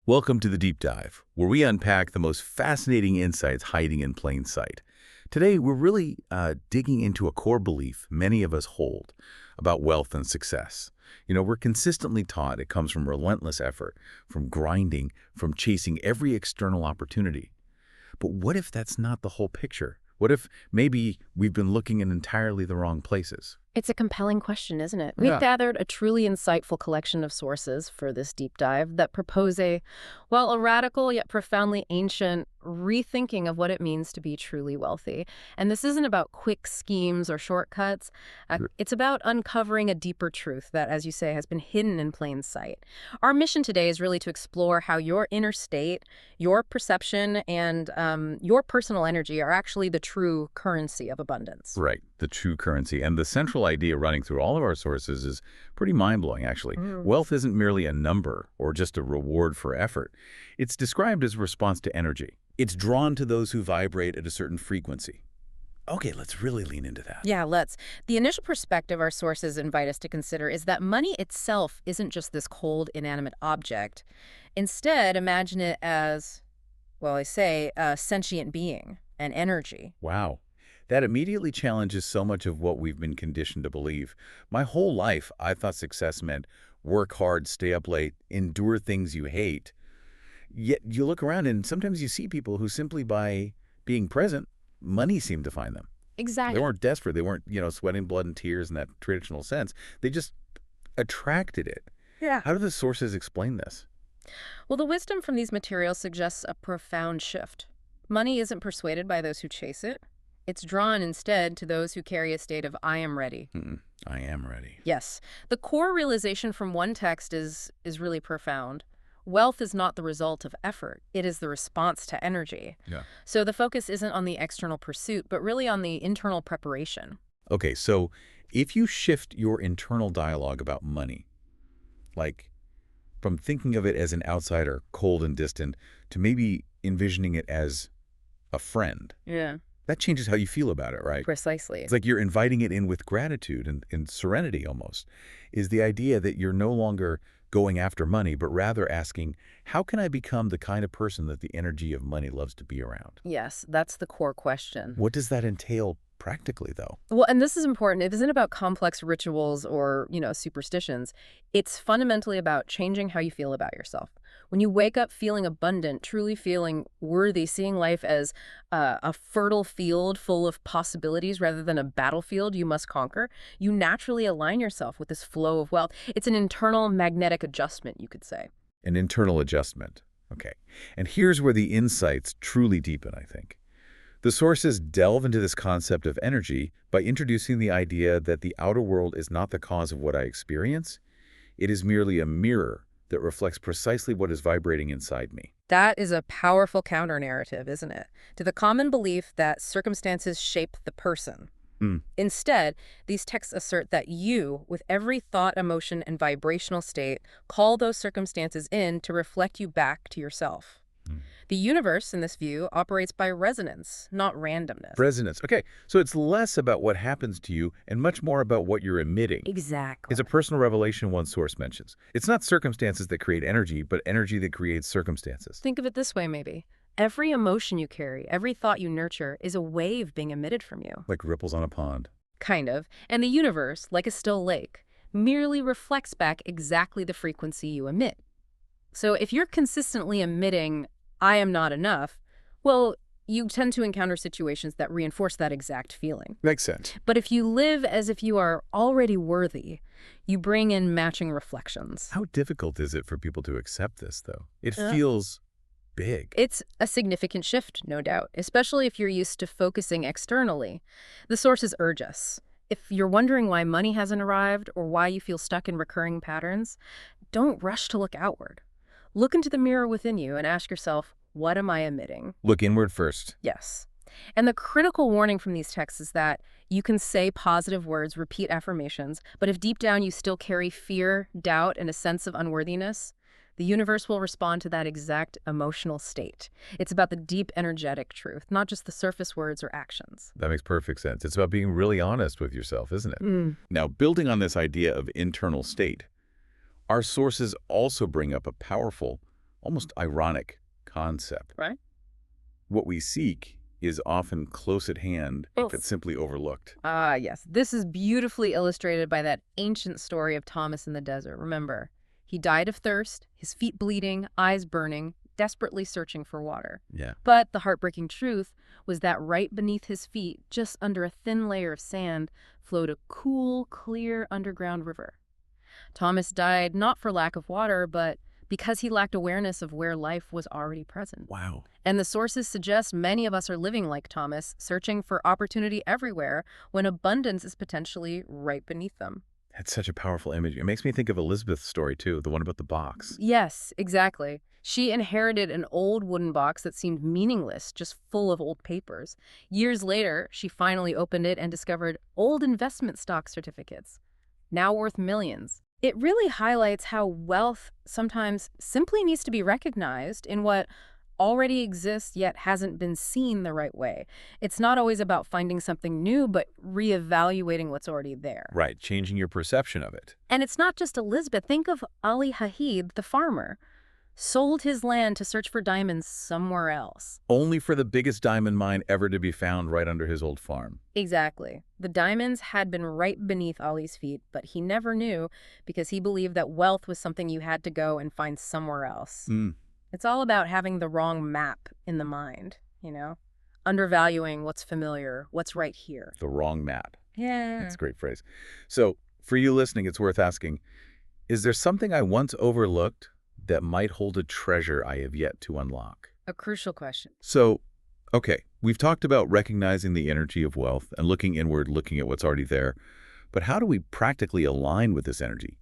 Welcome to the Deep Dive, where we unpack the most fascinating insights hiding in plain sight. Today, we're really digging into a core belief many of us hold about wealth and success. We're consistently taught it comes from relentless effort, from grinding, from chasing every external opportunity. But what if that's not the whole picture? What if maybe we've been looking in entirely the wrong places? It's a compelling question, isn't it? Yeah. We've gathered a truly insightful collection of sources for this deep dive that propose a radical yet profoundly ancient rethinking of what it means to be truly wealthy. And this isn't about quick schemes or shortcuts. It's about uncovering a deeper truth that, as you say, has been hidden in plain sight. Our mission today is really to explore how your inner state, your perception, and your personal energy are actually the true currency of abundance. Right, the true currency. And the central idea running through all of our sources is pretty mind-blowing, actually. Wealth isn't merely a number or just a reward for effort. It's described as a response to energy. It's drawn to those who vibrate at a certain frequency. Okay, let's really lean into that. Yeah, let's. The initial perspective our sources invite us to consider is that money itself isn't just this cold, inanimate object. Instead, imagine it as, a sentient being, an energy. Wow. That immediately challenges so much of what we've been conditioned to believe. My whole life, I thought success meant work hard, stay up late, endure things you hate. Yet you look around and sometimes you see people who simply by being present, money seemed to find them. Exactly. They weren't desperate. They weren't, sweating blood and tears in that traditional sense. They just attracted it. Yeah. How do the sources explain this? Well, the wisdom from these materials suggests a profound shift. Money isn't persuaded by those who chase it. It's drawn instead to those who carry a state of I am ready. I am ready. Yes. The core realization from one text is really profound. Wealth is not the result of effort. It is the response to energy. Yeah. So the focus isn't on the external pursuit, but really on the internal preparation. Okay, so if you shift your internal dialogue about money, like from thinking of it as an outsider, cold and distant, to maybe envisioning it as a friend, Yeah. that changes how you feel about it, right? Precisely. It's like you're inviting it in with gratitude and serenity almost, is the idea that you're no longer going after money, but rather asking, how can I become the kind of person that the energy of money loves to be around? Yes, that's the core question. What does that entail practically, though? Well, and this is important. It isn't about complex rituals or, superstitions. It's fundamentally about changing how you feel about yourself. When you wake up feeling abundant, truly feeling worthy, seeing life as a fertile field full of possibilities rather than a battlefield you must conquer, you naturally align yourself with this flow of wealth. It's an internal magnetic adjustment, you could say. An internal adjustment. Okay. And here's where the insights truly deepen, I think. The sources delve into this concept of energy by introducing the idea that the outer world is not the cause of what I experience. It is merely a mirror that reflects precisely what is vibrating inside me. That is a powerful counter-narrative, isn't it? To the common belief that circumstances shape the person. Instead, these texts assert that you, with every thought, emotion, and vibrational state, call those circumstances in to reflect you back to yourself. The universe, in this view, operates by resonance, not randomness. Resonance. Okay, so it's less about what happens to you and much more about what you're emitting. Exactly. It's a personal revelation one source mentions. It's not circumstances that create energy, but energy that creates circumstances. Think of it this way, maybe. Every emotion you carry, every thought you nurture, is a wave being emitted from you. Like ripples on a pond. Kind of. And the universe, like a still lake, merely reflects back exactly the frequency you emit. So if you're consistently emitting, I am not enough, well, you tend to encounter situations that reinforce that exact feeling. Makes sense. But if you live as if you are already worthy, you bring in matching reflections. How difficult is it for people to accept this, though? It feels big. It's a significant shift, no doubt, especially if you're used to focusing externally. The sources urge us. If you're wondering why money hasn't arrived or why you feel stuck in recurring patterns, don't rush to look outward. Look into the mirror within you and ask yourself, what am I emitting? Look inward first. Yes. And the critical warning from these texts is that you can say positive words, repeat affirmations, but if deep down you still carry fear, doubt, and a sense of unworthiness, the universe will respond to that exact emotional state. It's about the deep energetic truth, not just the surface words or actions. That makes perfect sense. It's about being really honest with yourself, isn't it? Now, building on this idea of internal state, our sources also bring up a powerful almost ironic concept. Right? What we seek is often close at hand if it's simply overlooked. Ah, yes. This is beautifully illustrated by that ancient story of Thomas in the desert. Remember, he died of thirst, his feet bleeding, eyes burning, desperately searching for water. Yeah. But the heartbreaking truth was that right beneath his feet, just under a thin layer of sand, flowed a cool, clear underground river. Thomas died not for lack of water, but because he lacked awareness of where life was already present. Wow. And the sources suggest many of us are living like Thomas, searching for opportunity everywhere when abundance is potentially right beneath them. That's such a powerful image. It makes me think of Elizabeth's story, too, the one about the box. Yes, exactly. She inherited an old wooden box that seemed meaningless, just full of old papers. Years later, she finally opened it and discovered old investment stock certificates, now worth millions. It really highlights how wealth sometimes simply needs to be recognized in what already exists yet hasn't been seen the right way. It's not always about finding something new, but reevaluating what's already there. Right, changing your perception of it. And it's not just Elizabeth. Think of Ali Haid, the farmer. Sold his land to search for diamonds somewhere else. Only for the biggest diamond mine ever to be found right under his old farm. Exactly. The diamonds had been right beneath Ali's feet, but he never knew because he believed that wealth was something you had to go and find somewhere else. Mm. It's all about having the wrong map in the mind, undervaluing what's familiar, what's right here. The wrong map. Yeah. That's a great phrase. So, for you listening, it's worth asking, is there something I once overlooked that might hold a treasure I have yet to unlock? A crucial question. So, okay, we've talked about recognizing the energy of wealth and looking inward, looking at what's already there. But how do we practically align with this energy?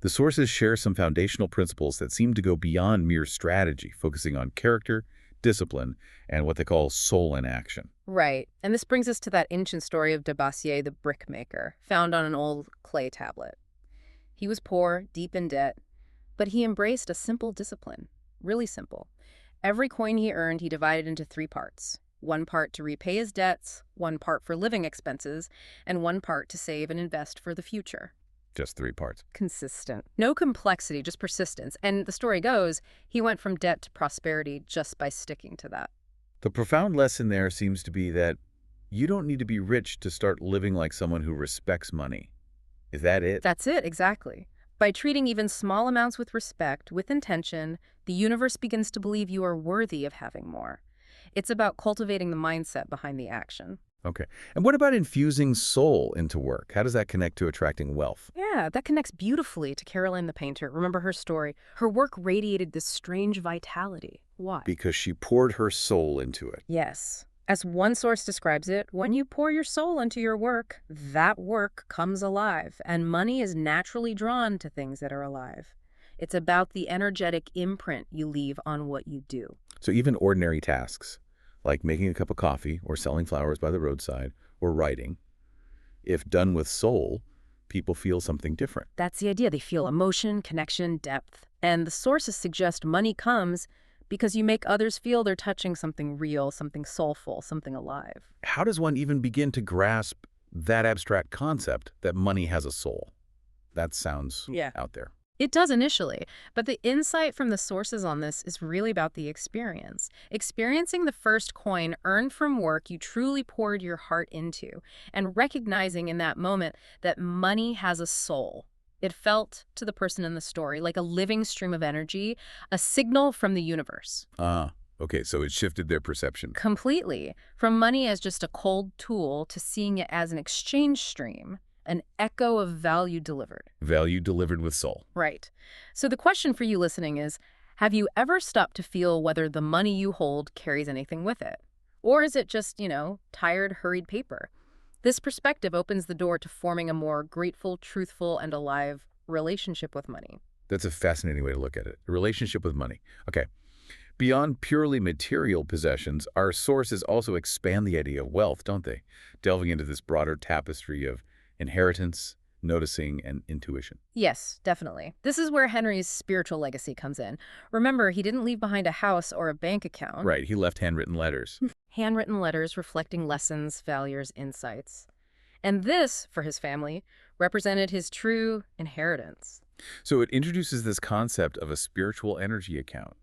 The sources share some foundational principles that seem to go beyond mere strategy, focusing on character, discipline, and what they call soul in action. Right. And this brings us to that ancient story of Debussy, the brickmaker, found on an old clay tablet. He was poor, deep in debt, but he embraced a simple discipline, really simple. Every coin he earned, he divided into 3 parts. 1 part to repay his debts, 1 part for living expenses, and 1 part to save and invest for the future. Just 3 parts. Consistent. No complexity, just persistence. And the story goes, he went from debt to prosperity just by sticking to that. The profound lesson there seems to be that you don't need to be rich to start living like someone who respects money. Is that it? That's it, exactly. By treating even small amounts with respect, with intention, the universe begins to believe you are worthy of having more. It's about cultivating the mindset behind the action. Okay. And what about infusing soul into work? How does that connect to attracting wealth? Yeah, that connects beautifully to Caroline the painter. Remember her story? Her work radiated this strange vitality. Why? Because she poured her soul into it. Yes. As one source describes it, when you pour your soul into your work, that work comes alive, and money is naturally drawn to things that are alive. It's about the energetic imprint you leave on what you do. So even ordinary tasks, like making a cup of coffee or selling flowers by the roadside or writing, if done with soul, people feel something different. That's the idea. They feel emotion, connection, depth. And the sources suggest money comes because you make others feel they're touching something real, something soulful, something alive. How does one even begin to grasp that abstract concept that money has a soul? That sounds out there. It does initially, but the insight from the sources on this is really about the experience. Experiencing the first coin earned from work you truly poured your heart into, and recognizing in that moment that money has a soul. It felt, to the person in the story, like a living stream of energy, a signal from the universe. Okay, so it shifted their perception. Completely. From money as just a cold tool to seeing it as an exchange stream. An echo of value delivered. Value delivered with soul. Right. So the question for you listening is, have you ever stopped to feel whether the money you hold carries anything with it? Or is it just, tired, hurried paper? This perspective opens the door to forming a more grateful, truthful, and alive relationship with money. That's a fascinating way to look at it. A relationship with money. Okay. Beyond purely material possessions, our sources also expand the idea of wealth, don't they? Delving into this broader tapestry of inheritance, noticing, and intuition. Yes, definitely. This is where Henry's spiritual legacy comes in. Remember, he didn't leave behind a house or a bank account. Right, he left handwritten letters. Handwritten letters reflecting lessons, failures, insights. And this, for his family, represented his true inheritance. So it introduces this concept of a spiritual energy account.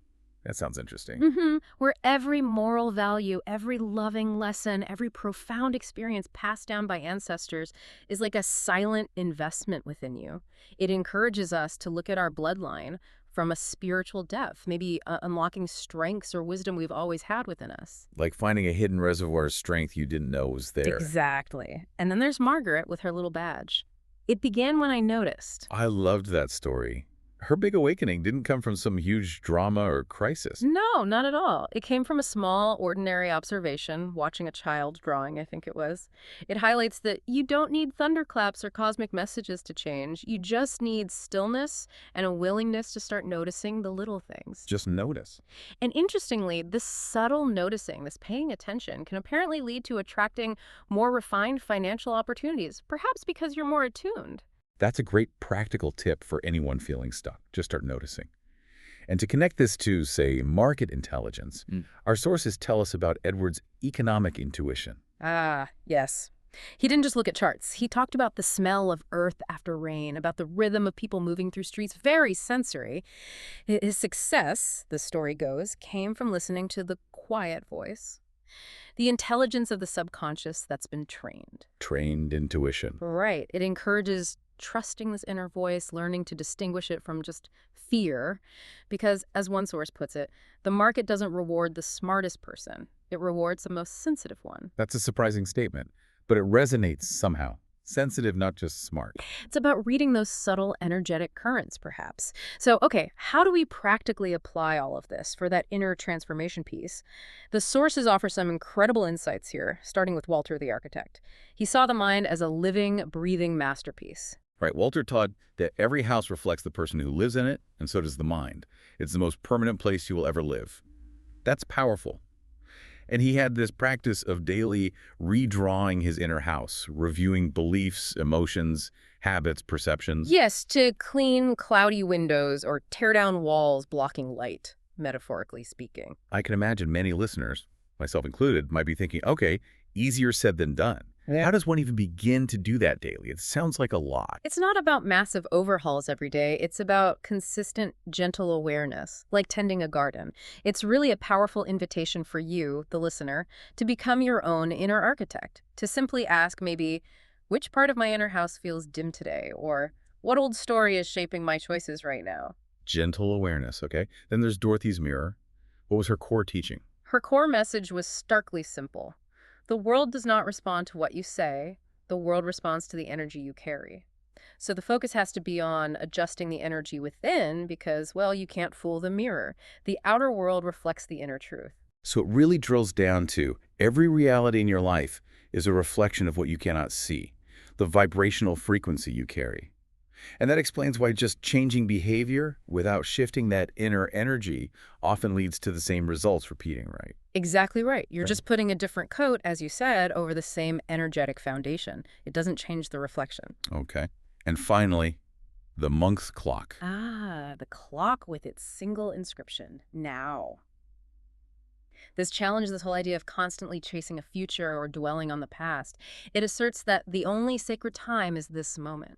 That sounds interesting. Where every moral value, every loving lesson, every profound experience passed down by ancestors is like a silent investment within you. It encourages us to look at our bloodline from a spiritual depth, maybe unlocking strengths or wisdom we've always had within us. Like finding a hidden reservoir of strength you didn't know was there. Exactly. And then there's Margaret with her little badge. It began when I noticed. I loved that story. Her big awakening didn't come from some huge drama or crisis. No, not at all. It came from a small, ordinary observation, watching a child drawing, I think it was. It highlights that you don't need thunderclaps or cosmic messages to change. You just need stillness and a willingness to start noticing the little things. Just notice. And interestingly, this subtle noticing, this paying attention, can apparently lead to attracting more refined financial opportunities, perhaps because you're more attuned. That's a great practical tip for anyone feeling stuck. Just start noticing. And to connect this to, say, market intelligence, our sources tell us about Edward's economic intuition. Ah, yes. He didn't just look at charts. He talked about the smell of earth after rain, about the rhythm of people moving through streets, very sensory. His success, the story goes, came from listening to the quiet voice, the intelligence of the subconscious that's been trained. Trained intuition. Right. It encourages trusting this inner voice, learning to distinguish it from just fear, because, as one source puts it, the market doesn't reward the smartest person. It rewards the most sensitive one. That's a surprising statement, but it resonates somehow. Sensitive, not just smart. It's about reading those subtle energetic currents, perhaps. So, okay, how do we practically apply all of this for that inner transformation piece? The sources offer some incredible insights here, starting with Walter the architect. He saw the mind as a living, breathing masterpiece. Right, Walter taught that every house reflects the person who lives in it, and so does the mind. It's the most permanent place you will ever live. That's powerful. And he had this practice of daily redrawing his inner house, reviewing beliefs, emotions, habits, perceptions. Yes, to clean cloudy windows or tear down walls blocking light, metaphorically speaking. I can imagine many listeners, myself included, might be thinking, okay, easier said than done. Yeah. How does one even begin to do that daily? It sounds like a lot. It's not about massive overhauls every day. It's about consistent, gentle awareness, like tending a garden. It's really a powerful invitation for you, the listener, to become your own inner architect, to simply ask maybe, which part of my inner house feels dim today? Or what old story is shaping my choices right now? Gentle awareness, okay? Then there's Dorothy's mirror. What was her core teaching? Her core message was starkly simple. The world does not respond to what you say. The world responds to the energy you carry. So the focus has to be on adjusting the energy within because, well, you can't fool the mirror. The outer world reflects the inner truth. So it really drills down to every reality in your life is a reflection of what you cannot see, the vibrational frequency you carry. And that explains why just changing behavior without shifting that inner energy often leads to the same results repeating, right? Exactly right. You're Right. just putting a different coat, as you said, over the same energetic foundation. It doesn't change the reflection. Okay. And finally, the monk's clock. Ah, the clock with its single inscription, now. This challenges this whole idea of constantly chasing a future or dwelling on the past. It asserts that the only sacred time is this moment.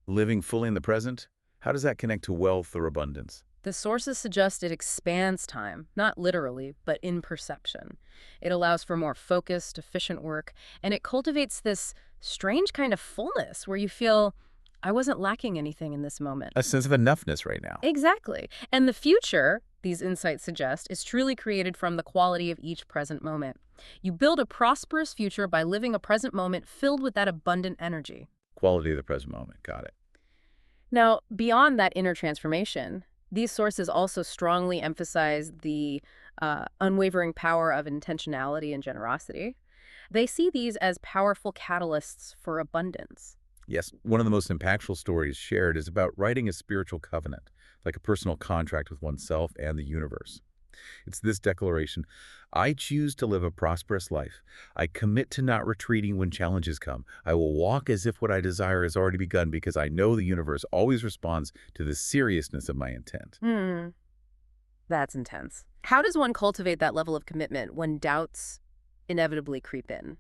Living fully in the present? How does that connect to wealth or abundance? The sources suggest it expands time, not literally, but in perception. It allows for more focused, efficient work, and it cultivates this strange kind of fullness where you feel, I wasn't lacking anything in this moment. A sense of enoughness right now. Exactly. And the future, these insights suggest, is truly created from the quality of each present moment. You build a prosperous future by living a present moment filled with that abundant energy. Quality of the present moment. Got it. Now, beyond that inner transformation, these sources also strongly emphasize the unwavering power of intentionality and generosity. They see these as powerful catalysts for abundance. Yes, one of the most impactful stories shared is about writing a spiritual covenant, like a personal contract with oneself and the universe. It's this declaration: I choose to live a prosperous life. I commit to not retreating when challenges come. I will walk as if what I desire has already begun because I know the universe always responds to the seriousness of my intent. That's intense. How does one cultivate that level of commitment when doubts inevitably creep in?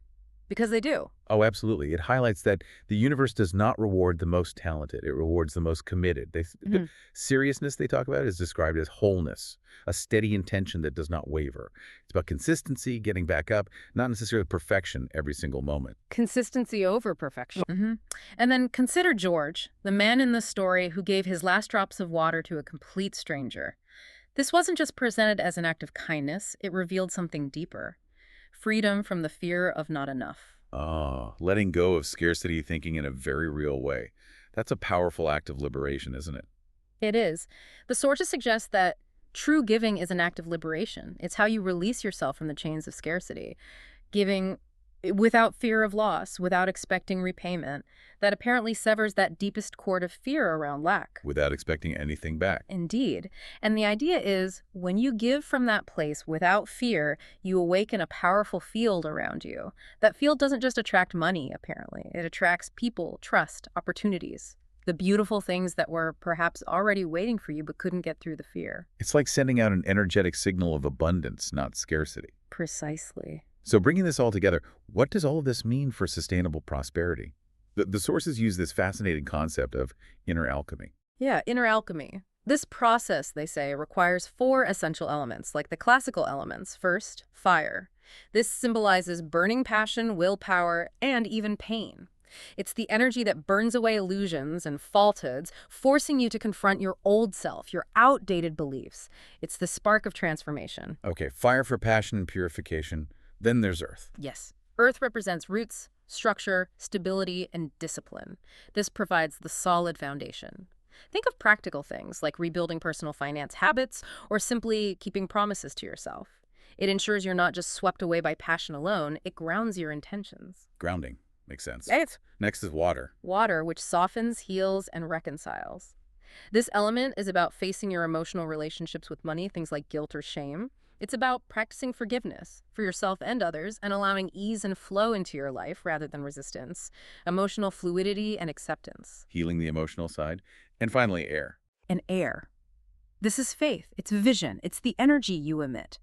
Because they do. Oh, absolutely. It highlights that the universe does not reward the most talented. It rewards the most committed. The Mhm. seriousness they talk about is described as wholeness, a steady intention that does not waver. It's about consistency, getting back up, not necessarily perfection every single moment. Consistency over perfection. And then consider George, the man in the story who gave his last drops of water to a complete stranger. This wasn't just presented as an act of kindness, it revealed something deeper. Freedom from the fear of not enough. Oh, letting go of scarcity thinking in a very real way. That's a powerful act of liberation, isn't it? It is. The sources suggest that true giving is an act of liberation. It's how you release yourself from the chains of scarcity. Giving without fear of loss, without expecting repayment, that apparently severs that deepest cord of fear around lack. Without expecting anything back. Indeed. And the idea is when you give from that place without fear, you awaken a powerful field around you. That field doesn't just attract money, apparently. It attracts people, trust, opportunities. The beautiful things that were perhaps already waiting for you but couldn't get through the fear. It's like sending out an energetic signal of abundance, not scarcity. Precisely. So bringing this all together, what does all of this mean for sustainable prosperity? The sources use this fascinating concept of inner alchemy. Yeah, inner alchemy. This process, they say, requires four essential elements, like the classical elements. First, fire. This symbolizes burning passion, willpower, and even pain. It's the energy that burns away illusions and falsehoods, forcing you to confront your old self, your outdated beliefs. It's the spark of transformation. Okay, fire for passion and purification. Then there's earth. Yes. Earth represents roots, structure, stability, and discipline. This provides the solid foundation. Think of practical things like rebuilding personal finance habits or simply keeping promises to yourself. It ensures you're not just swept away by passion alone, it grounds your intentions. Grounding. Makes sense. Right? Next is water. Water, which softens, heals, and reconciles. This element is about facing your emotional relationships with money, things like guilt or shame. It's about practicing forgiveness for yourself and others and allowing ease and flow into your life rather than resistance, emotional fluidity and acceptance. Healing the emotional side. And finally, air. And air. This is faith. It's vision. It's the energy you emit.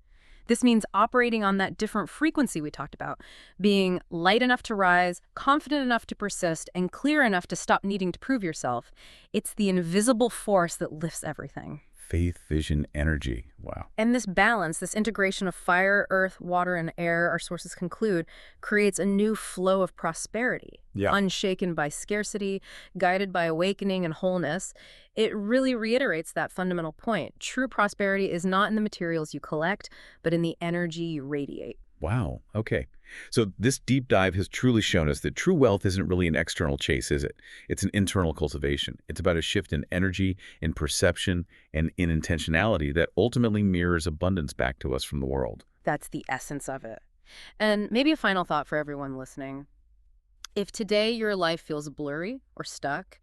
This means operating on that different frequency we talked about, being light enough to rise, confident enough to persist, and clear enough to stop needing to prove yourself. It's the invisible force that lifts everything. Faith, vision, energy. Wow. And this balance, this integration of fire, earth, water, and air, our sources conclude, creates a new flow of prosperity. Yeah. Unshaken by scarcity, guided by awakening and wholeness. It really reiterates that fundamental point. True prosperity is not in the materials you collect, but in the energy you radiate. Wow. Okay. So this deep dive has truly shown us that true wealth isn't really an external chase, is it? It's an internal cultivation. It's about a shift in energy, in perception, and in intentionality that ultimately mirrors abundance back to us from the world. That's the essence of it. And maybe a final thought for everyone listening. If today your life feels blurry or stuck,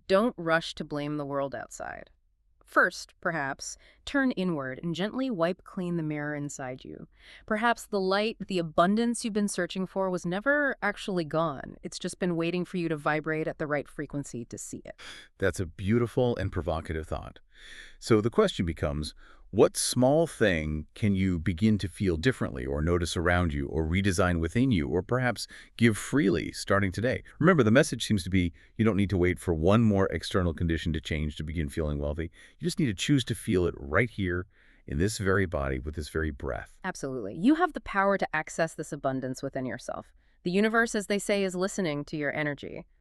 don't rush to blame the world outside. First, perhaps, turn inward and gently wipe clean the mirror inside you. Perhaps the light, the abundance you've been searching for was never actually gone. It's just been waiting for you to vibrate at the right frequency to see it. That's a beautiful and provocative thought. So the question becomes, what small thing can you begin to feel differently or notice around you or redesign within you or perhaps give freely starting today? Remember, the message seems to be you don't need to wait for one more external condition to change to begin feeling wealthy. You just need to choose to feel it right here in this very body with this very breath. Absolutely. You have the power to access this abundance within yourself. The universe, as they say, is listening to your energy.